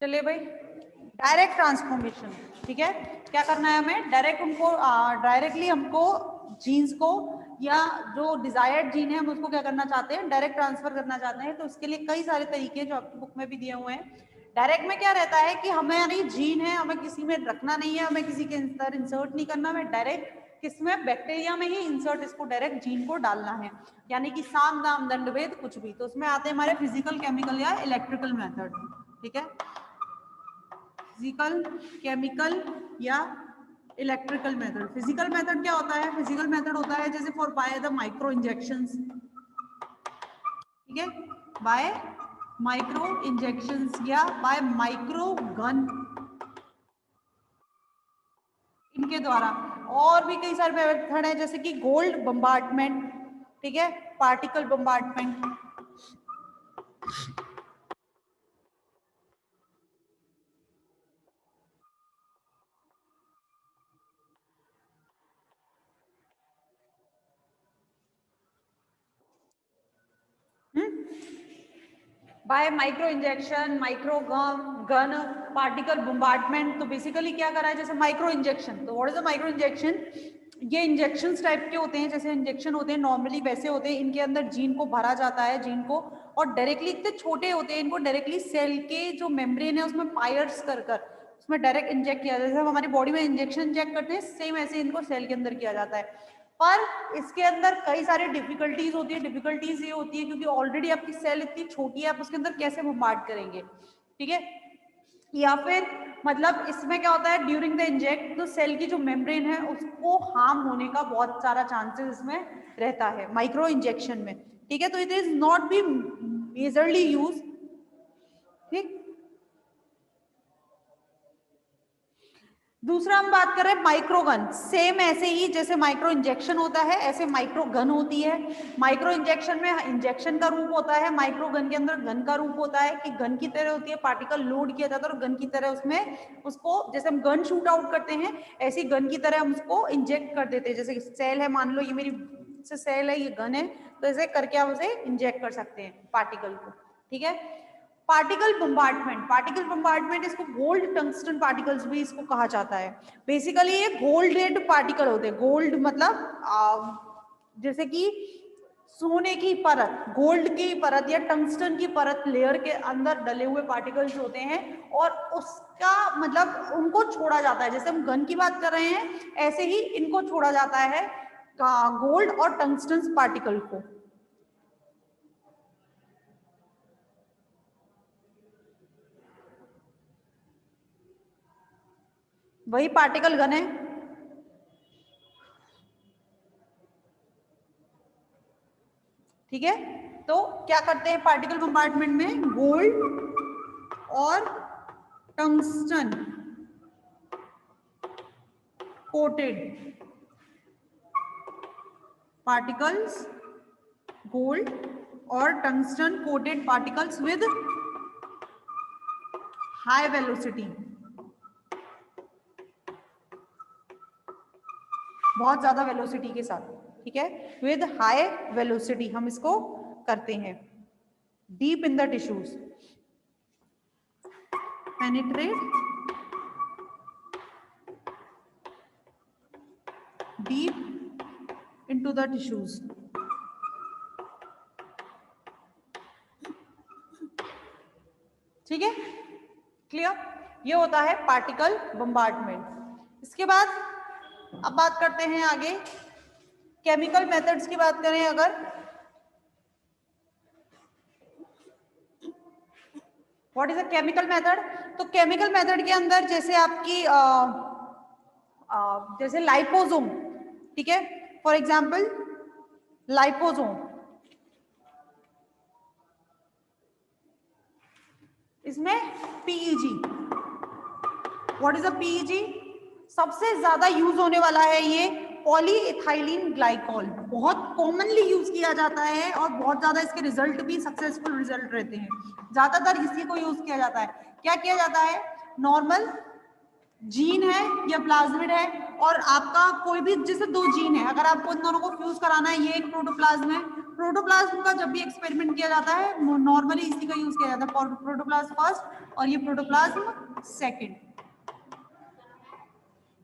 चलिए भाई, direct transformation, ठीक है। क्या करना है हमें, डायरेक्टली हमको जीन्स को या जो डिजायर्ड जीन है हम उसको क्या करना चाहते हैं, डायरेक्ट ट्रांसफर करना चाहते हैं। तो उसके लिए कई सारे तरीके जो आपकी बुक में भी दिए हुए हैं। डायरेक्ट में क्या रहता है कि हमारी जीन है, हमें किसी में रखना नहीं है, हमें किसी के अंदर इंसर्ट नहीं करना, हमें डायरेक्ट किसमें, बैक्टीरिया में ही इंसर्ट इसको डायरेक्ट जीन को डालना है, यानी कि साम दाम दंड भेद कुछ भी। तो उसमें आते हैं हमारे फिजिकल, केमिकल या इलेक्ट्रिकल मेथड, ठीक है। फिजिकल, केमिकल या इलेक्ट्रिकल मेथड। फिजिकल मेथड क्या होता है, फिजिकल मेथड होता है जैसे for by the micro injections, ठीक है, बाय माइक्रो इंजेक्शंस या बाय माइक्रो गन, इनके द्वारा। और भी कई सारे मेथड है जैसे कि गोल्ड बम्बार्टमेंट, ठीक है, particle bombardment. Bye micro injection, micro gun, particle bombardment. तो बेसिकली क्या करा है, जैसे माइक्रो इंजेक्शन, तो what is the micro injection, ये इंजेक्शन टाइप के होते हैं, जैसे इंजेक्शन होते हैं नॉर्मली वैसे होते हैं, इनके अंदर जीन को भरा जाता है, जीन को, और डायरेक्टली इतने छोटे होते हैं, इनको डायरेक्टली सेल के जो मेम्ब्रेन है उसमें पायर्स कर कर उसमें डायरेक्ट इंजेक्ट किया जाता है। जैसे हम हमारी बॉडी में इंजेक्शन इंजेक्ट करते हैं, सेम ऐसे इनको सेल के अंदर किया जाता है। पर इसके अंदर कई सारी डिफिकल्टीज होती है। डिफिकल्टीज ये होती है क्योंकि ऑलरेडी आपकी सेल इतनी छोटी है, आप उसके अंदर कैसे बम्बार्ड करेंगे, ठीक है। या फिर मतलब इसमें क्या होता है, ड्यूरिंग द इंजेक्ट तो सेल की जो मेम्ब्रेन है उसको हार्म होने का बहुत सारा चांसेस इसमें रहता है माइक्रो इंजेक्शन में, ठीक है। तो it is not be majorly use, ठीक। दूसरा हम बात कर रहे हैं माइक्रो गन। सेम ऐसे ही जैसे माइक्रो इंजेक्शन होता है ऐसे माइक्रो गन होती है। माइक्रो इंजेक्शन में इंजेक्शन का रूप होता है, माइक्रो गन के अंदर गन का रूप होता है कि गन की तरह होती है, पार्टिकल लोड किया जाता है और गन की तरह उसमें उसको, जैसे हम गन शूट आउट करते हैं ऐसी गन की तरह हम उसको इंजेक्ट कर देते हैं। जैसे सेल है, मान लो ये मेरी सेल है, ये गन है, तो ऐसे करके हम उसे इंजेक्ट कर सकते हैं पार्टिकल को, ठीक है। पार्टिकल बम्बार्टमेंट, पार्टिकल बम्बार्टमेंट इसको गोल्ड टंगस्टन पार्टिकल्स भी इसको कहा जाता है। बेसिकली ये गोल्डेड पार्टिकल होते हैं। गोल्ड मतलब जैसे कि सोने की परत, गोल्ड की परत या टंगस्टन की परत लेयर के अंदर डले हुए पार्टिकल्स होते हैं, और उसका मतलब उनको छोड़ा जाता है। जैसे हम गन की बात कर रहे हैं ऐसे ही इनको छोड़ा जाता है, गोल्ड और टंगस्टन पार्टिकल को। वही पार्टिकल गन है, ठीक है। तो क्या करते हैं पार्टिकल कंपार्टमेंट में, गोल्ड और टंगस्टन कोटेड पार्टिकल्स, गोल्ड और tungsten coated particles with high velocity, बहुत ज्यादा वेलोसिटी के साथ, ठीक है, विद हाई वेलोसिटी हम इसको करते हैं। Deep in the tissues, penetrate deep into the tissues, ठीक है, क्लियर। ये होता है पार्टिकल बम्बार्टमेंट। इसके बाद अब बात करते हैं आगे केमिकल मेथड्स की बात करें अगर, what is a chemical method. तो केमिकल मेथड के अंदर जैसे आपकी जैसे लाइपोसोम, ठीक है, फॉर एग्जांपल लाइपोसोम, इसमें PEG, what is a PEG, सबसे ज्यादा यूज होने वाला है ये पॉलीइथाइलिन ग्लाइकॉल, बहुत कॉमनली यूज किया जाता है और बहुत ज्यादा इसके रिजल्ट भी सक्सेसफुल रिजल्ट रहते हैं। ज्यादातर इसी को यूज किया जाता है। क्या किया जाता है, नॉर्मल जीन है या प्लाज्मिड है, और आपका कोई भी, जैसे दो जीन है, अगर आपको इन दोनों को फ्यूज कराना है, ये एक प्रोटोप्लाज्म है, प्रोटोप्लाज्म का जब भी एक्सपेरिमेंट किया जाता है नॉर्मली इसी का यूज किया जाता है, प्रोटोप्लाज्म फर्स्ट और ये प्रोटोप्लाज्म सेकंड,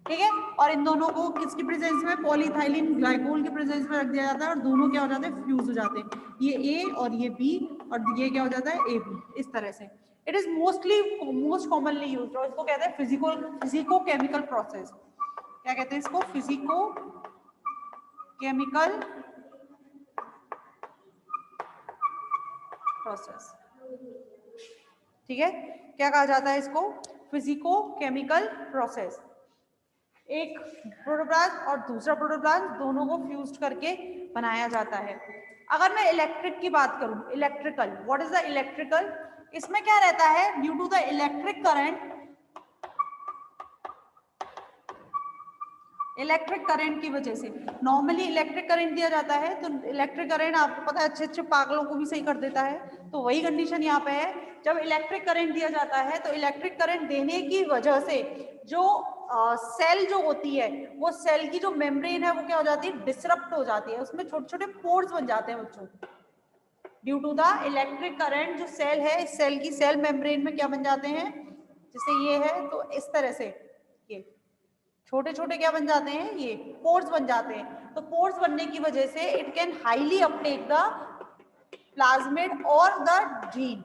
ठीक है। और इन दोनों को किसकी प्रेजेंस में, पॉलीथाइलिन ग्लाइकोल की प्रेजेंस में रख दिया जाता है और दोनों क्या हो जाते हैं, फ्यूज हो जाते हैं, ये ए और ये बी और ये क्या हो जाता है, ए बी, इस तरह से। It is most commonly used और इसको कहते हैं फिजिको केमिकल प्रोसेस। क्या कहते हैं इसको, फिजिको केमिकल प्रोसेस, ठीक है। क्या कहा जाता है इसको, फिजिको केमिकल प्रोसेस। एक प्रोटोप्लाज्म और दूसरा प्रोटोप्लाज्म दोनों को फ्यूज करके बनाया जाता है। अगर मैं इलेक्ट्रिक की बात करूं, electrical, what is the electrical, इसमें क्या रहता है, due to the electric current की वजह से, नॉर्मली इलेक्ट्रिक करंट दिया जाता है तो इलेक्ट्रिक करंट आपको पता है अच्छे पागलों को भी सही कर देता है, तो वही कंडीशन यहाँ पे है। जब इलेक्ट्रिक करंट दिया जाता है तो इलेक्ट्रिक करंट देने की वजह से जो सेल जो होती है, वो सेल की जो मेम्ब्रेन है वो क्या हो जाती है, डिसरप्ट हो जाती है, उसमें छोटे छोटे पोर्स बन जाते हैं बच्चों, due to the electric current. जो सेल है, इस सेल की सेल मेम्ब्रेन में क्या बन जाते हैं, जैसे ये है तो इस तरह से ये छोटे छोटे क्या बन जाते हैं, ये पोर्स बन जाते हैं। तो पोर्स बनने की वजह से it can highly Uptake the plasmid और द जीन।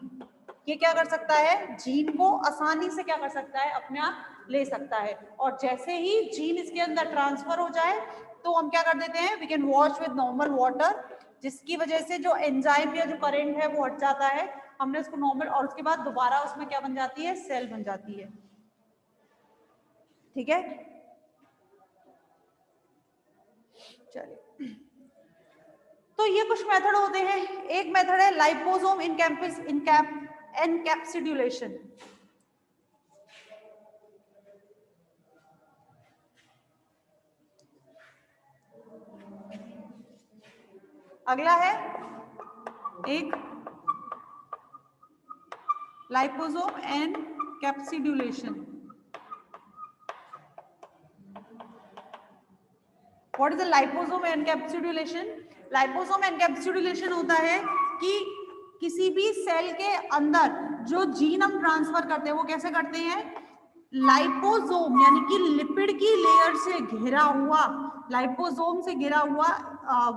ये क्या कर सकता है, जीन को आसानी से क्या कर सकता है, अपने आप ले सकता है। और जैसे ही जीन इसके अंदर ट्रांसफर हो जाए तो हम क्या कर देते हैं, we can wash with normal water, जिसकी वजह से जो एंजाइम या जो करंट है वो हट जाता है, हमने उसको नॉर्मल, और उसके बाद दोबारा उसमें क्या बन जाती है, सेल बन जाती है, ठीक है। चलिए, तो ये कुछ मेथड होते हैं। एक मेथड है लाइपोसोम एनकैप्सुलेशन। अगला है एक liposome encapsulation. What is the liposome encapsulation? Liposome encapsulation होता है कि किसी भी सेल के अंदर जो जीन हम ट्रांसफर करते हैं वो कैसे करते हैं, लाइपोसोम यानी कि लिपिड की लेयर से घिरा हुआ, लाइपोसोम से घिरा हुआ,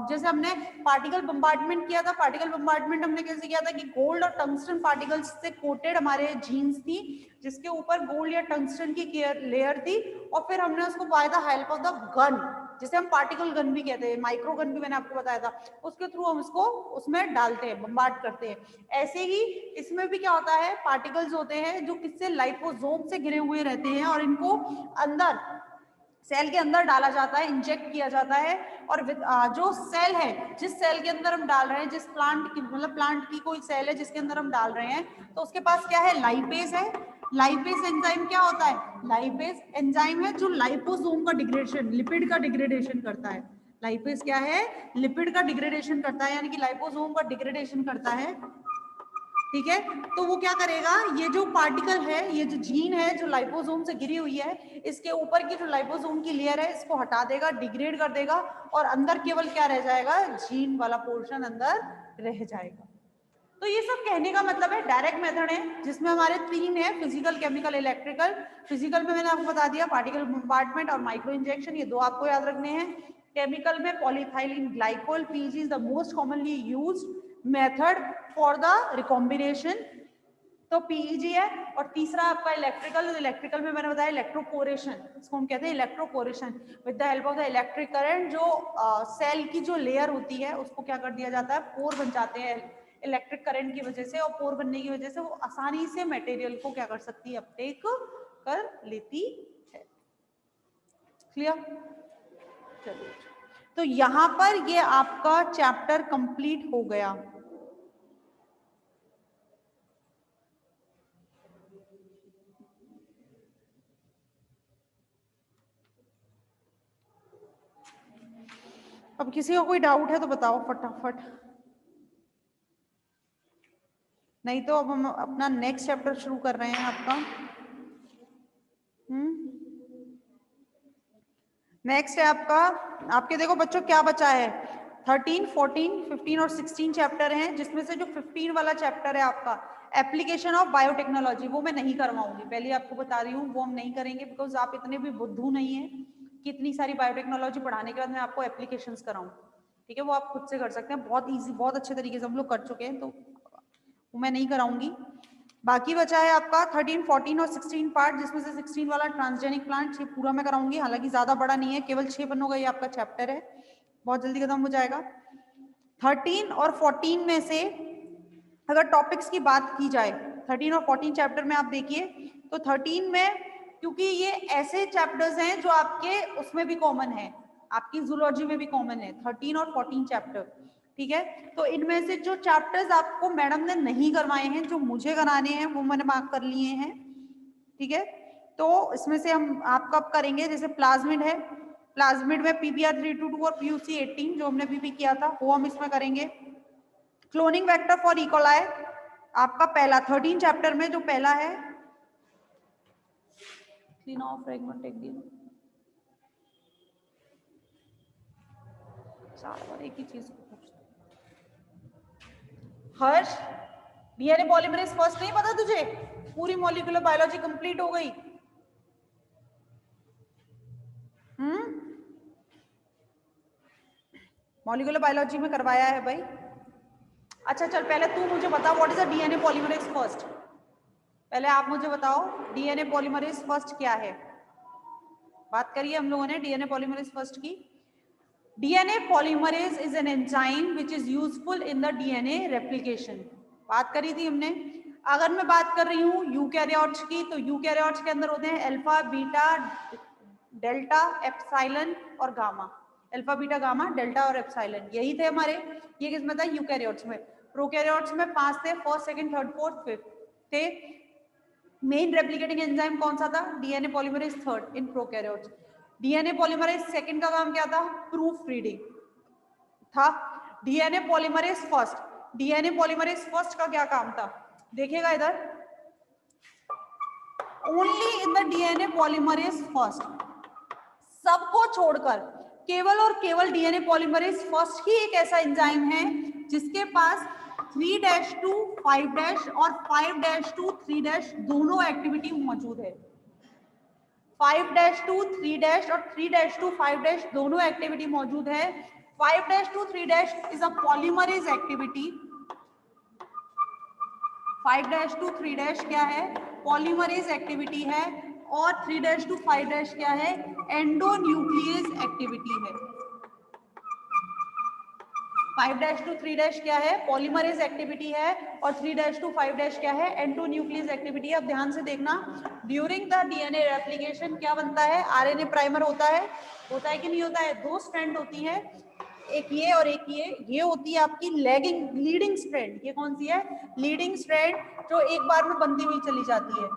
जैसे हमने पार्टिकल बम्बार्डमेंट किया था, पार्टिकल बम्बार्डमेंट हमने कैसे किया था कि गोल्ड और टंगस्टन पार्टिकल्स से कोटेड हमारे जीन्स थी, जिसके ऊपर गोल्ड या टंगस्टन की लेयर थी, और फिर हमने उसको by the help of the gun, जिसे हम पार्टिकल गन भी कहते हैं, माइक्रो गन भी मैंने आपको बताया था, उसके थ्रू हम इसको उसमें डालते हैं, बम्बार्ड करते हैं। ऐसे ही इसमें भी क्या होता है, पार्टिकल्स होते हैं जो किससे, लाइपोसोम से घिरे हुए रहते हैं, और इनको अंदर सेल के अंदर डाला जाता है, इंजेक्ट किया जाता है। और जो सेल है, जिस सेल के अंदर हम डाल रहे हैं, जिस प्लांट की, मतलब प्लांट की कोई सेल है जिसके अंदर हम डाल रहे हैं, तो उसके पास क्या है, लाइपेज है। लाइपेज एंजाइम क्या होता है, लाइपेज एंजाइम है जो लाइपोसोम का डिग्रेडेशन, लिपिड का डिग्रेडेशन करता है। लाइपेज क्या है, लिपिड का डिग्रेडेशन करता है, यानी कि लाइपोसोम का डिग्रेडेशन करता है, ठीक है। तो वो क्या करेगा, ये जो पार्टिकल है, ये जो जीन है जो लाइपोसोम से घिरी हुई है, इसके ऊपर की जो लाइपोसोम की लेयर है इसको हटा देगा, डिग्रेड कर देगा, और अंदर केवल क्या रह जाएगा, जीन वाला पोर्शन अंदर रह जाएगा। तो ये सब कहने का मतलब है डायरेक्ट मेथड है, जिसमें हमारे 3 है, फिजिकल, केमिकल, इलेक्ट्रिकल। फिजिकल में मैंने आपको बता दिया पार्टिकल बम्बार्डमेंट और माइक्रो इंजेक्शन, ये 2 आपको याद रखने हैं। केमिकल में polyethylene glycol, PG is the most commonly used method for the recombination, तो पीईजी है। और तीसरा आपका इलेक्ट्रिकल, इलेक्ट्रिकल में मैंने बताया इलेक्ट्रोपोरेशन, इसको हम कहते हैं electroporation, with the help of the electric current, जो सेल की जो लेयर होती है उसको क्या कर दिया जाता है, पोर बन जाते हैं इलेक्ट्रिक करंट की वजह से, और पोर बनने की वजह से वो आसानी से मटेरियल को क्या कर सकती है, अपटेक कर लेती है। क्लियर? चलिए, तो यहां पर ये आपका चैप्टर कंप्लीट हो गया। अब किसी को कोई डाउट है तो बताओ फटाफट, नहीं तो अब हम अपना नेक्स्ट चैप्टर शुरू कर रहे हैं आपका। नेक्स्ट है आपका, आपके देखो बच्चों क्या बचा है, 13, 14, 15 और 16 चैप्टर हैं, जिसमें से जो 15 वाला चैप्टर है आपका एप्लीकेशन ऑफ बायोटेक्नोलॉजी, वो मैं नहीं करवाऊंगी, पहले आपको बता रही हूँ, वो हम नहीं करेंगे, बिकॉज आप इतने भी बुद्धू नहीं है कि इतनी सारी बायोटेक्नोलॉजी पढ़ाने के बाद मैं आपको एप्लीकेशंस कराऊं। ठीक है, वो आप खुद से कर सकते हैं, बहुत ईजी, बहुत अच्छे तरीके से हम लोग कर चुके हैं, तो वो मैं नहीं कराऊंगी। बाकी बचा है आपका 13, 14 और 16 पार्ट, जिसमें से 16 वाला ट्रांसजेनिक प्लांट ये पूरा मैं कराऊंगी, हालांकि ज्यादा बड़ा नहीं है, केवल 6 पन्नों का ये आपका चैप्टर है, बहुत जल्दी खत्म हो जाएगा। 13 और 14 में से अगर टॉपिक्स की बात की जाए, 13 और 14 चैप्टर में आप देखिए, तो 13 में, क्योंकि ये ऐसे चैप्टर्स हैं जो आपके उसमें भी कॉमन है, आपकी जूलॉजी में भी कॉमन है, 13 और 14 चैप्टर। ठीक है, तो इनमें से जो चैप्टर्स आपको मैडम ने नहीं करवाए हैं, जो मुझे कराने हैं, वो मैंने मार्क कर लिए हैं। ठीक है, तो इसमें से हम आप कब करेंगे, जैसे प्लाज्मिड है, प्लाज्मिड में PBr 322 और PUC 18 जो हमने अभी भी किया था, वो हम इसमें करेंगे। क्लोनिंग वेक्टर फॉर इकोलाई आपका पहला 13 चैप्टर में जो पहला है, क्लीन ऑफ फ्रेगमेंट एक दिन एक ही चीज। हर्ष, डीएनए पॉलीमरेज फर्स्ट नहीं पता तुझे? पूरी मॉलिक्यूलर बायोलॉजी कंप्लीट हो गई। मॉलिक्यूलर बायोलॉजी में करवाया है भाई। अच्छा चल, पहले तू मुझे बता, what is the DNA polymerase first? पहले आप मुझे बताओ डीएनए पॉलीमरेज फर्स्ट क्या है। बात करिए हम लोगों ने डीएनए पॉलीमरेज फर्स्ट की। DNA polymerase is an enzyme which is useful in the DNA replication. बात करी थी हमने। अगर मैं बात कर रही हूँ यूकैरियोट्स की, तो यूकैरियोट्स के अंदर होते हैं अल्फा, बीटा, डेल्टा, एप्सिलॉन और gamma. Alpha, beta, gamma, delta और एप्सिलॉन, यही थे हमारे। ये किसमें था? यूकैरियोट्स में। प्रोकैरियोट्स में 5 थे, first, second, third, fourth, fifth थे। मेन रेप्लिकेटिंग एंजाइम कौन सा था? DNA polymerase third in prokaryotes. DNA polymerase second का काम क्या था? प्रूफ रीडिंग था। DNA polymerase first, DNA polymerase first का क्या काम था? देखिएगा इधर, only in the DNA polymerase first, सबको छोड़कर केवल और केवल डीएनए पॉलीमरेज फर्स्ट ही एक ऐसा एंजाइम है जिसके पास 3' to 5' और 5' to 3' दोनों एक्टिविटी मौजूद है। 5' to 3' और 3' to 5' दोनों एक्टिविटी मौजूद है। 5' to 3' is a polymerase activity. 5' to 3' क्या है? पॉलीमरेज एक्टिविटी है। और 3' to 5' क्या है? एंडोन्यूक्लियस एक्टिविटी है। 5' to 3' क्या है? पॉलीमरेज एक्टिविटी है। और 3' to 5' क्या है? एंडोन्यूक्लियस एक्टिविटी है। अब ध्यान से देखना, ड्यूरिंग द डीएनए रेप्लिकेशन क्या बनता है? आरएनए प्राइमर होता है कि नहीं होता है? 2 स्ट्रैंड होती है, एक ये और एक ये होती है आपकी लीडिंग स्ट्रैंड। ये कौन सी है? लीडिंग स्ट्रैंड, जो एक बार में बनती हुई चली जाती है।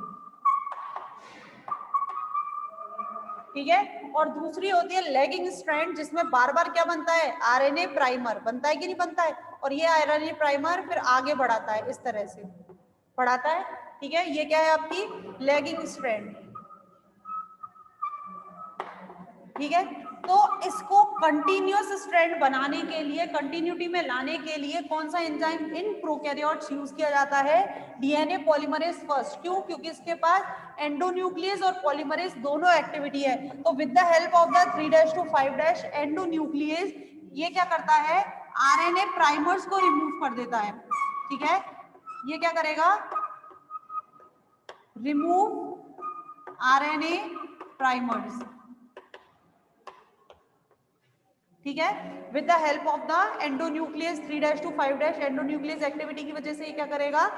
ठीक है, और दूसरी होती है लैगिंग स्ट्रैंड, जिसमें बार बार क्या बनता है? आरएनए प्राइमर बनता है कि नहीं बनता है? और ये आरएनए प्राइमर फिर आगे बढ़ाता है, इस तरह से बढ़ाता है। ठीक है, ये क्या है आपकी? Lagging strand. ठीक है, तो इसको कंटिन्यूअस स्ट्रैंड बनाने के लिए, कंटिन्यूटी में लाने के लिए कौन सा एंजाइम इन प्रोकैरियोट्स यूज किया जाता है? DNA polymerase first. क्यों? क्योंकि इसके पास एंडोन्यूक्लियस और पॉलीमरेज दोनों एक्टिविटी है। तो with the help of the 3' to 5' endonuclease ये क्या करता है? आरएनए प्राइमर्स को रिमूव कर देता है। ठीक है, ये क्या करेगा? Remove RNA primers. ठीक है, with the help of the endonuclease 3' to 5' endonuclease activity की वजह से ये क्या करेगा?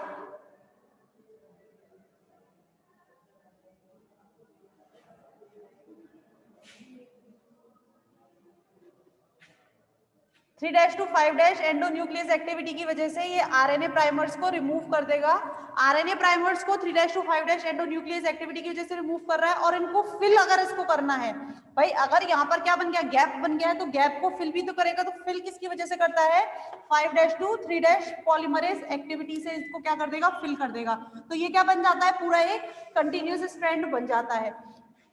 Three dash to 5' endonuclease activity की वजह से ये आरएनए प्राइमर्स को रिमूव कर देगा। आरएनए प्राइमर्स को 3' to 5' एंडोन्यूक्लियस एक्टिविटी की वजह से रिमूव कर रहा है। और इनको फिल अगर इसको करना है भाई, अगर यहाँ पर क्या बन गया? गैप बन गया है, तो गैप को फिल भी तो करेगा। तो फिल किसकी वजह से करता है? 5' to 3' पॉलीमरेज एक्टिविटी से इसको क्या कर देगा? फिल कर देगा। तो ये क्या बन जाता है? पूरा एक कंटिन्यूअस स्ट्रैंड बन जाता है।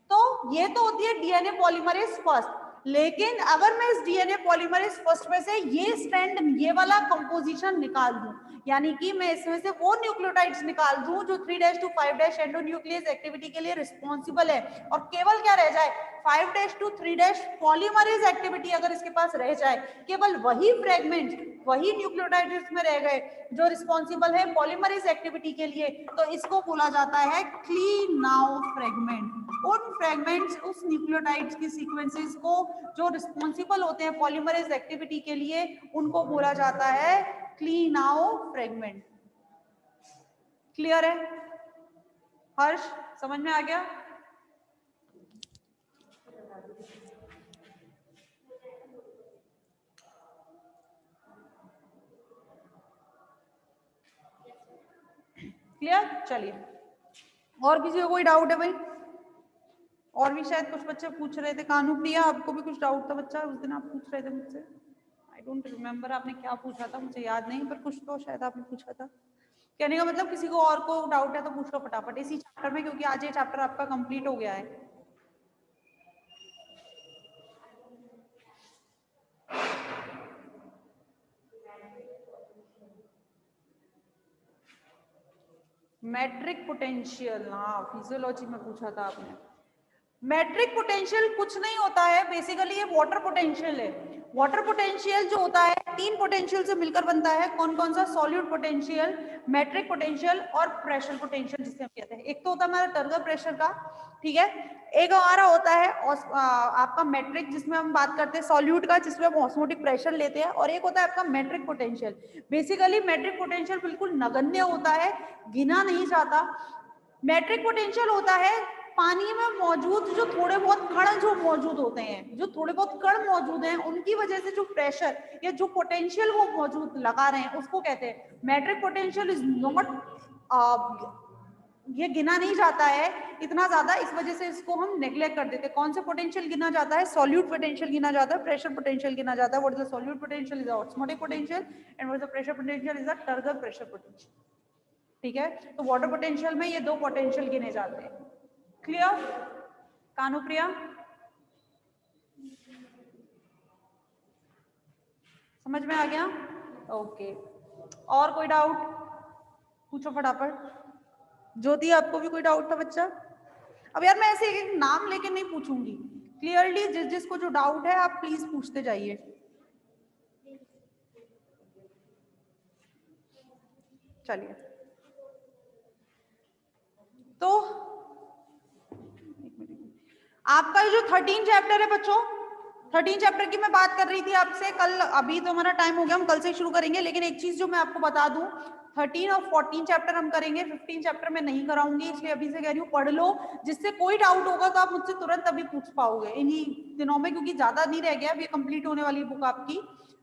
तो ये तो होती है डीएनए पॉलीमरेज फर्स्ट। लेकिन अगर मैं इस डीएनए पॉलीमरेज फर्स्ट में से ये स्ट्रैंड, ये वाला कंपोजिशन निकाल दूं, यानी कि मैं इसमें से वो न्यूक्लियोटाइड्स निकाल दूं जो 3' to 5' एंडोन्यूक्लियस एक्टिविटी के लिए रिस्पॉन्सिबल है, और केवल क्या रह जाए 5' to 3' पॉलीमरेज एक्टिविटी अगर इसके पास रह जाए, केवल वही फ्रेगमेंट, वही न्यूक्लियोटाइड्स में रह गए जो रिस्पॉन्सिबल है पॉलीमरेज एक्टिविटी के लिए, तो इसको बोला जाता है क्लीन नाउ फ्रेगमेंट। उन फ्रेगमेंट्स, उस न्यूक्लियोटाइड्स की सीक्वेंसेस को जो रिस्पॉन्सिबल होते हैं पॉलीमरेज एक्टिविटी के लिए, उनको बोला जाता है क्लीन नाउ फ्रेगमेंट। क्लियर है हर्ष, समझ में आ गया? क्लियर? चलिए, और किसी को कोई डाउट है भाई? और भी शायद कुछ बच्चे पूछ रहे थे, कानू प्रिया आपको भी कुछ डाउट था बच्चा, उस दिन आप पूछ रहे थे मुझसे, आई डोंट रिमेम्बर आपने क्या पूछा था, मुझे याद नहीं, पर कुछ तो शायद आपने पूछा था। कहने का मतलब किसी को और को डाउट है तो पूछ लो फटाफट इसी चैप्टर में, क्योंकि आज ये चैप्टर आपका कंप्लीट हो गया है। मैट्रिक पोटेंशियल, हाँ फिजियोलॉजी में पूछा था आपने। मैट्रिक पोटेंशियल कुछ नहीं होता है, बेसिकली ये वाटर पोटेंशियल है। वाटर पोटेंशियल जो होता है 3 पोटेंशियल से मिलकर बनता है। कौन कौन सा? सॉल्यूट पोटेंशियल, मैट्रिक पोटेंशियल और प्रेशर पोटेंशियल जिसे हम कहते हैं। एक तो होता है हमारा टर्गर प्रेशर का, ठीक है, एक हमारा होता है आपका मैट्रिक जिसमें हम बात करते हैं सॉल्यूट का, जिसमें हम ऑस्मोटिक प्रेशर लेते हैं, और एक होता है आपका matric potential. Basically matric potential बिल्कुल नगण्य होता है, गिना नहीं जाता। मैट्रिक पोटेंशियल होता है पानी में मौजूद जो थोड़े बहुत कण जो मौजूद होते हैं, जो थोड़े बहुत कण मौजूद हैं, उनकी वजह से जो प्रेशर या जो पोटेंशियल वो मौजूद लगा रहे हैं, उसको कहते हैं मैट्रिक पोटेंशियल। इज नॉट, ये गिना नहीं जाता है इतना ज्यादा, इस वजह से इसको हम नेग्लेक्ट कर देते हैं। कौन सा पोटेंशियल गिना जाता है? सॉल्यूट पोटेंशियल गिना जाता है, प्रेशर पोटेंशियल गिना जाता है। What is the solute potential? Is the osmotic potential, and what is the pressure potential? Is the turgor pressure potential. ठीक है, तो वाटर पोटेंशियल में ये 2 पोटेंशियल गिने जाते हैं। क्लियर? कानुप्रिया समझ में आ गया? ओके, और कोई डाउट पूछो फटाफट। ज्योति आपको भी कोई डाउट था बच्चा? अब यार मैं ऐसे एक नाम लेके नहीं पूछूंगी, क्लियरली जिस जिसको जो डाउट है आप प्लीज पूछते जाइए। चलिए, तो आपका जो 13 चैप्टर है बच्चों, 13 चैप्टर की मैं बात कर रही थी आपसे कल, अभी तो हमारा टाइम हो गया, हम कल से शुरू करेंगे, लेकिन एक चीज जो मैं आपको बता दूं, 13 और 14 चैप्टर हम करेंगे, 15 चैप्टर में नहीं कराऊंगी, इसलिए अभी से कह रही हूँ पढ़ लो, जिससे कोई डाउट होगा तो आप मुझसे तुरंत अभी पूछ पाओगे इन्हीं दिनों में, क्योंकि ज्यादा नहीं रह गया, अभी कंप्लीट होने वाली बुक आपकी।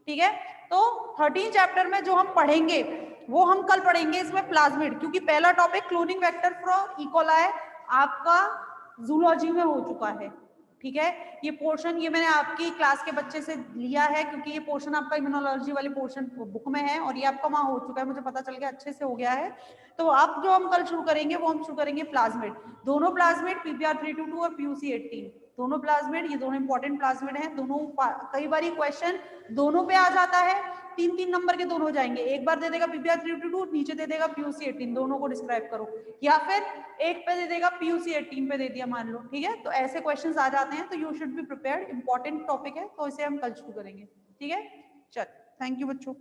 ठीक है, तो 13 चैप्टर में जो हम पढ़ेंगे वो हम कल पढ़ेंगे इसमें प्लाज्मिड, क्योंकि पहला topic cloning vector for E coli आपका जूलॉजी में हो चुका है। ठीक है, ये पोर्शन ये मैंने आपकी क्लास के बच्चे से लिया है, क्योंकि ये पोर्शन आपका इम्यूनोलॉजी वाली पोर्शन बुक में है, और ये आपका वहां हो चुका है, मुझे पता चल गया, अच्छे से हो गया है। तो अब जो हम कल शुरू करेंगे वो हम शुरू करेंगे प्लाज्मिड, दोनों प्लाज्मिड PPR322 और PUC18, दोनों प्लाज्मिड, ये दोनों इंपॉर्टेंट प्लाज्मिड हैं दोनों। कई बार क्वेश्चन दोनों पे आ जाता है, 3-3 नंबर के दोनों जाएंगे, एक बार दे देगा PPR322, नीचे दे देगा PUC18, दोनों को डिस्क्राइब करो, या फिर एक पे दे देगा PUC18 पे दे दिया मान लो। ठीक है, तो ऐसे क्वेश्चंस आ जाते हैं, तो you should be prepared, important topic है, तो इसे हम कल शुरू करेंगे। ठीक है, चल, थैंक यू बच्चों।